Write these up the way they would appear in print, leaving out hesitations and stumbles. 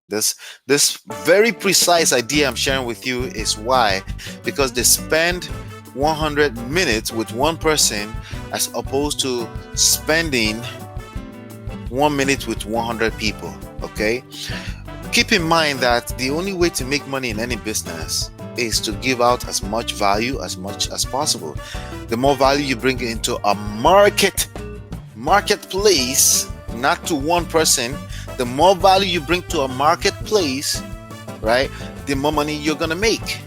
This very precise idea I'm sharing with you is why, because they spend 100 minutes with one person as opposed to spending 1 minute with 100 people. Okay, keep in mind that the only way to make money in any business is to give out as much value as much as possible. The more value you bring into a marketplace, not to one person, the more value you bring to a marketplace, right, the more money you're gonna make.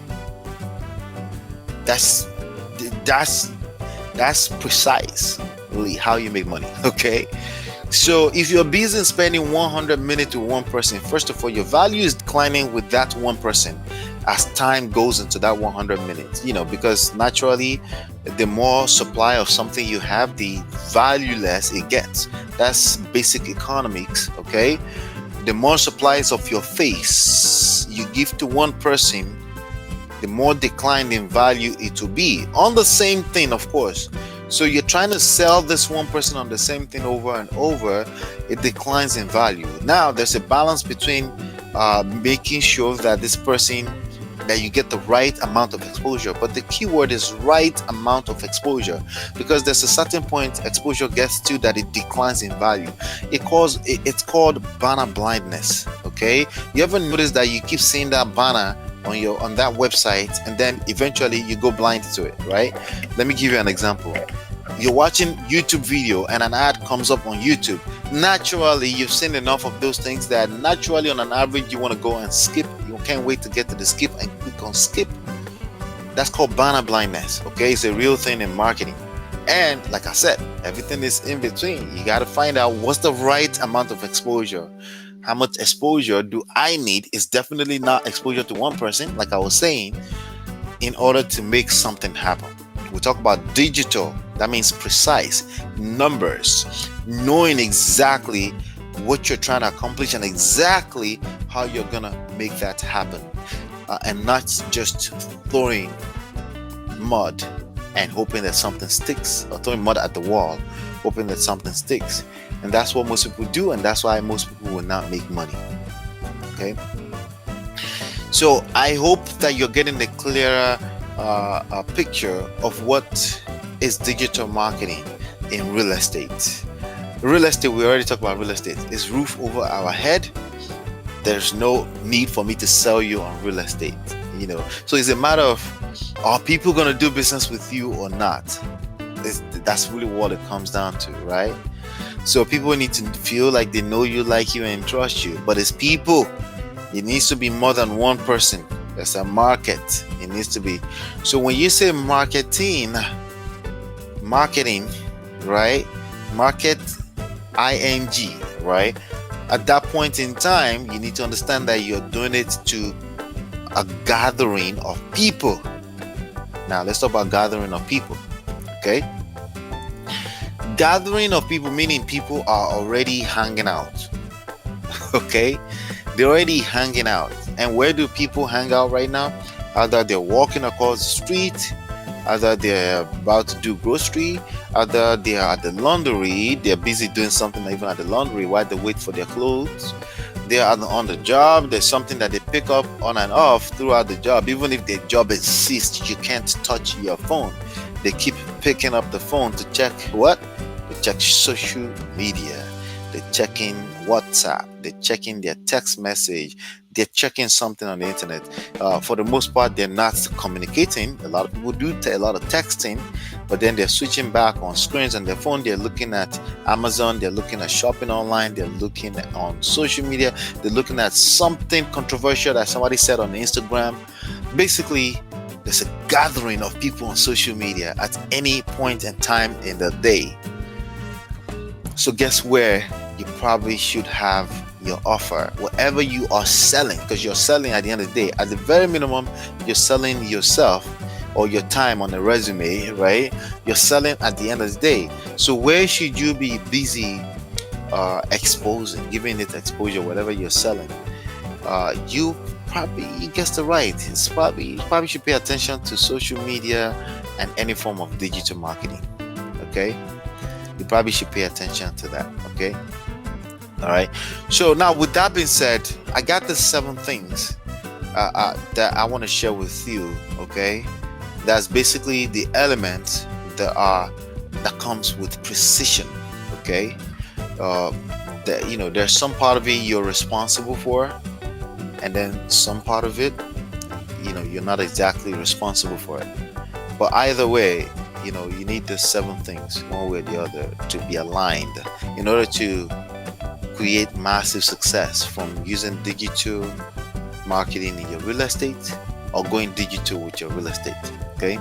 That's that's that's precisely how you make money. Okay, so if you're busy spending 100 minutes with one person, first of all, your value is declining with that one person as time goes into that 100 minutes, because naturally, the more supply of something you have, the valueless it gets. That's basic economics. Okay, the more supplies of your face you give to one person, the more decline in value it will be on the same thing, of course. So you're trying to sell this one person on the same thing over and over, it declines in value. Now there's a balance between making sure that this person, that you get the right amount of exposure, but the key word is right amount of exposure, because there's a certain point exposure gets to that it declines in value. It's called banner blindness. Okay, you ever notice that you keep seeing that banner on that website, and then eventually you go blind to it, right? Let me give you an example. You're watching YouTube video and an ad comes up on YouTube. Naturally, you've seen enough of those things that naturally, on an average, you want to go and skip. You can't wait to get to the skip and click on skip. That's called banner blindness. Okay, it's a real thing in marketing. And like I said, everything is in between. You got to find out what's the right amount of exposure. How much exposure do I need? Is definitely not exposure to one person, like I was saying, in order to make something happen. We talk about digital. That means precise numbers, knowing exactly what you're trying to accomplish and exactly how you're gonna make that happen, and not just throwing mud and hoping that something sticks, or throwing mud at the wall hoping that something sticks. And that's what most people do, and that's why most people will not make money. Okay, so I hope that you're getting a clearer picture of what is digital marketing in real estate. Real estate, we already talked about real estate. It's roof over our head. There's no need for me to sell you on real estate, so it's a matter of, are people going to do business with you or not? That's really what it comes down to, right? So people need to feel like they know you, like you, and trust you. But it's people. It needs to be more than one person. There's a market. It needs to be. So when you say marketing, right? Market, ing, right? At that point in time, you need to understand that you're doing it to a gathering of people. Now let's talk about gathering of people. Okay, gathering of people, meaning people are already hanging out. Okay, they're already hanging out. And where do people hang out right now? Either they're walking across the street, either they're about to do grocery, either they are at the laundry, they're busy doing something even at the laundry while they wait for their clothes. They are on the job. There's something that they pick up on and off throughout the job. Even if their job insists you can't touch your phone, they keep picking up the phone to check what? They check social media. They're checking WhatsApp. They're checking their text message. They're checking something on the internet. For the most part, they're not communicating. A lot of people do a lot of texting, but then they're switching back on screens on their phone. They're looking at Amazon. They're looking at shopping online. They're looking on social media. They're looking at something controversial that somebody said on Instagram. Basically, there's a gathering of people on social media at any point in time in the day. So guess where you probably should have your offer, whatever you are selling, because you're selling at the end of the day. At the very minimum, you're selling yourself or your time on a resume, right? You're selling at the end of the day. So where should you be busy exposing, giving it exposure, whatever you're selling? You guessed it right. You probably should pay attention to social media and any form of digital marketing. Okay, you probably should pay attention to that. Okay, All right. So now, with that being said, I got the 7 things that I want to share with you. Okay, that's basically the elements that comes with precision. Okay, uh, that there's some part of it you're responsible for, and then some part of it, you're not exactly responsible for it. But either way, you need the 7 things, one way or the other, to be aligned in order to create massive success from using digital marketing in your real estate, or going digital with your real estate. Okay,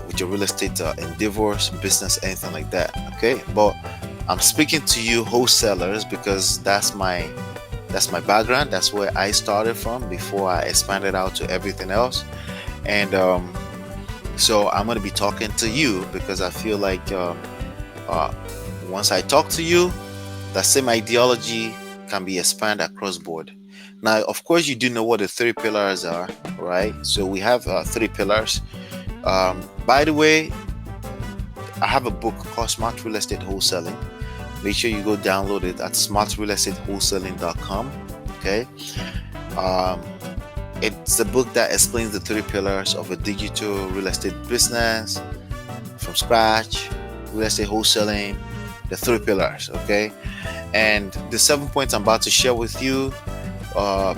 with your real estate endeavors, business, anything like that. Okay, but I'm speaking to you wholesalers because that's my background. That's where I started from before I expanded out to everything else. And so I'm going to be talking to you because I feel like once I talk to you, that same ideology can be expanded across board. Now, of course, you do know what the 3 pillars are, right? So we have 3 pillars. By the way, I have a book called Smart Real Estate Wholesaling. Make sure you go download it at smartrealestatewholesaling.com. Okay. It's a book that explains the 3 pillars of a digital real estate business from scratch, real estate wholesaling, the 3 pillars. Okay. And the 7 points I'm about to share with you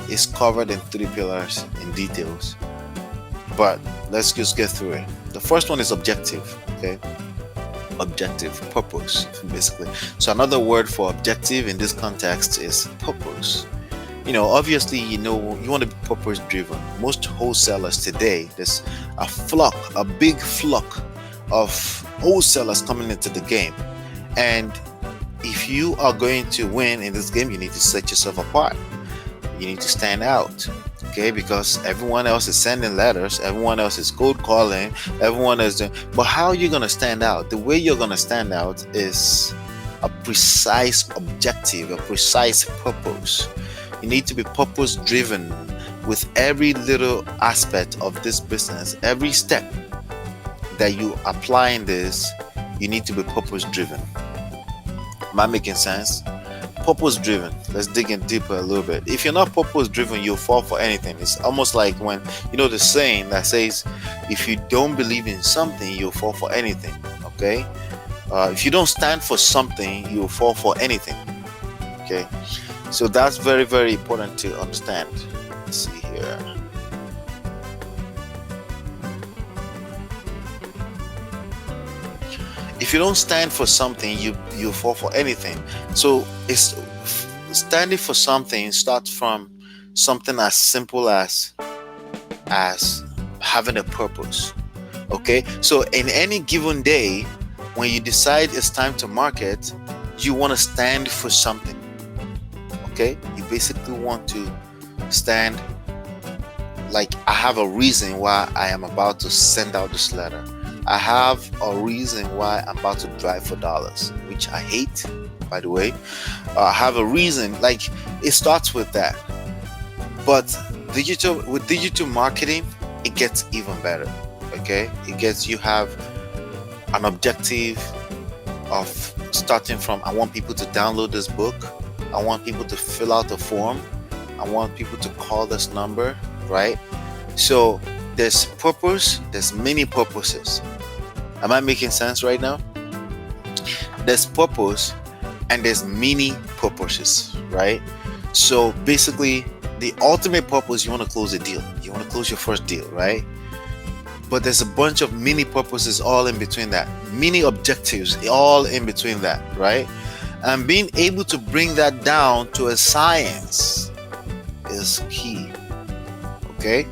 is covered in 3 pillars in details. But let's just get through it. The first one is objective. Okay. Objective, purpose, basically. So another word for objective in this context is purpose. Obviously, you want to be purpose driven. Most wholesalers today, there's a big flock of wholesalers coming into the game. And if you are going to win in this game, you need to set yourself apart. You need to stand out. Okay, because everyone else is sending letters, everyone else is cold calling, everyone is doing. But how are you going to stand out? The way you're going to stand out is a precise objective, a precise purpose. You need to be purpose driven with every little aspect of this business. Every step that you apply in this, you need to be purpose driven. Am I making sense? Purpose driven. Let's dig in deeper a little bit. If you're not purpose driven, you'll fall for anything. It's almost like when the saying that says, if you don't believe in something, you'll fall for anything. Okay, if you don't stand for something, you'll fall for anything. Okay, so that's very, very important to understand. Let's see here. If you don't stand for something, you fall for anything. So it's standing for something starts from something as simple as having a purpose. Okay, so in any given day, when you decide it's time to market, you want to stand for something. Okay, you basically want to stand like, I have a reason why I am about to send out this letter. I have a reason why I'm about to drive for dollars, which I hate, by the way. I have a reason, like, it starts with that. But with digital marketing, it gets even better. Okay, you have an objective of starting from, I want people to download this book, I want people to fill out the form, I want people to call this number, right? So there's purpose, there's many purposes. Am I making sense right now? There's purpose and there's many purposes, right? So basically, the ultimate purpose, you want to close a deal. You want to close your first deal, right? But there's a bunch of mini purposes all in between that. Mini objectives all in between that, right? And being able to bring that down to a science is key. Okay?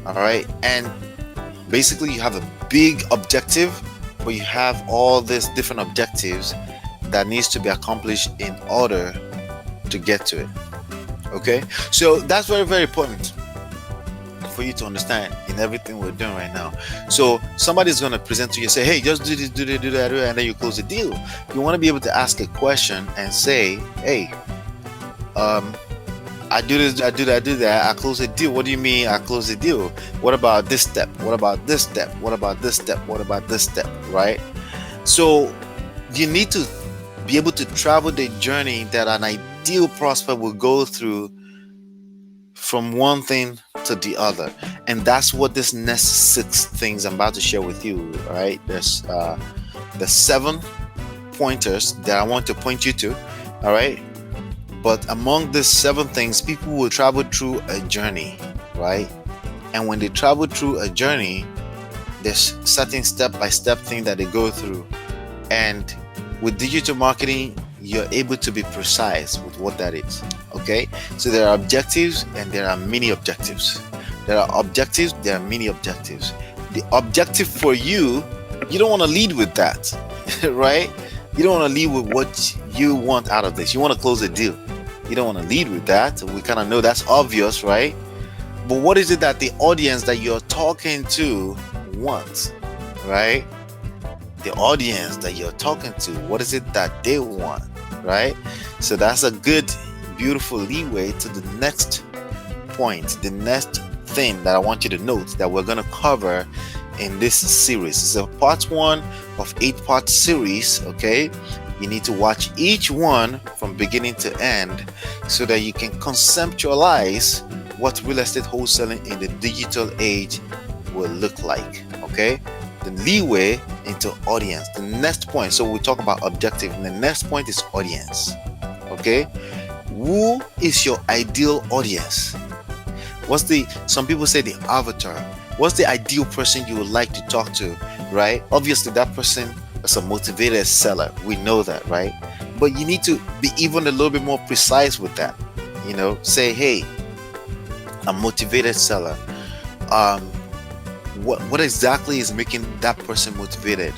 All right? And basically, you have a big objective, but you have all these different objectives that needs to be accomplished in order to get to it. Okay, so that's very, very important for you to understand in everything we're doing right now. So somebody's going to present to you, say, hey, just do this, do that, do that, and then you close the deal. You want to be able to ask a question and say, hey, I do this, I do that, I do that, I close the deal. What do you mean I close the deal? What about this step? What about this step? What about this step? What about this step? Right? So you need to be able to travel the journey that an ideal prospect will go through from one thing to the other. And that's what this next 6 things I'm about to share with you. All right, there's the 7 pointers that I want to point you to. All right, but among these 7 things, people will travel through a journey, right? And when they travel through a journey, there's certain step-by-step thing that they go through. And with digital marketing, you're able to be precise with what that is. Okay, so there are objectives and there are mini objectives. There are objectives, there are mini objectives. The objective for you, you don't want to lead with that, right? You don't want to lead with what you want out of this. You want to close a deal. You don't want to lead with that. We kind of know that's obvious, right? But what is it that the audience that you're talking to wants, right? The audience that you're talking to, what is it that they want, right? So that's a good, beautiful leeway to the next point, the next thing that I want you to note that we're going to cover in this series. It's a part 1 of 8-part series. Okay, you need to watch each one from beginning to end so that you can conceptualize what real estate wholesaling in the digital age will look like. Okay, the leeway into audience. The next point, so we talk about objective, and the next point is audience. Okay, who is your ideal audience? Some people say the avatar. What's the ideal person you would like to talk to, right? Obviously that person is a motivated seller. We know that, right? But you need to be even a little bit more precise with that. Say, hey, a motivated seller. What exactly is making that person motivated?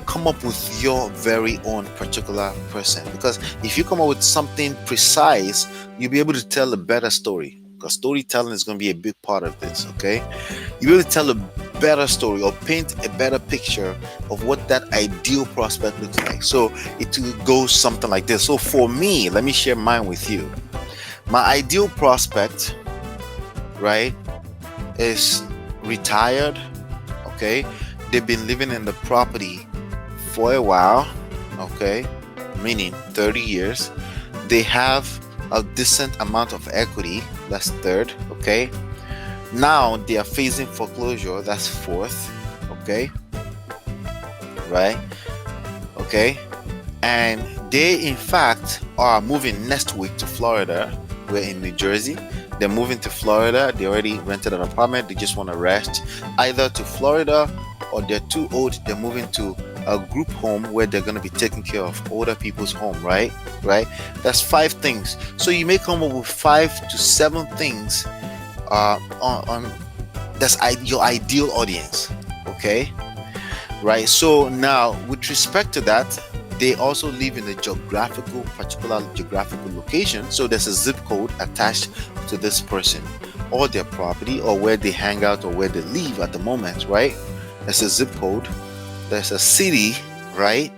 Come up with your very own particular person, because if you come up with something precise, you'll be able to tell a better story, because storytelling is going to be a big part of this. Okay, you'll be able to tell a better story or paint a better picture of what that ideal prospect looks like. So it goes something like this. So for me, let me share mine with you. My ideal prospect, right, is retired. Okay, they've been living in the property for a while. Okay, meaning 30 years. They have a decent amount of equity. That's 3rd. Okay, now they are facing foreclosure. That's 4th. Okay, right? Okay, and they in fact are moving next week to Florida. We're in New Jersey. They're moving to Florida. They already rented an apartment. They just want to rest either to Florida, or they're too old. They're moving to a group home where they're going to be taking care of older people's home, right? That's 5 things. So you may come up with 5 to 7 things on that's your ideal audience. Okay, right? So now with respect to that, they also live in a particular geographical location. So there's a zip code attached to this person or their property or where they hang out or where they live at the moment, right? There's a zip code. There's a city, right?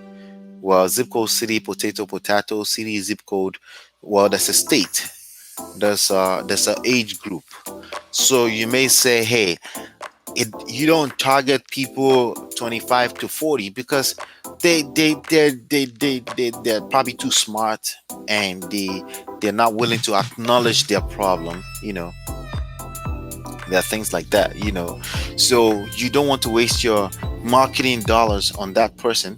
Well, zip code, city, potato, city, zip code. Well, there's a state. There's an age group. So you may say, hey, you don't target people 25 to 40 because they're probably too smart and they're not willing to acknowledge their problem. There are things like that. So you don't want to waste your marketing dollars on that person.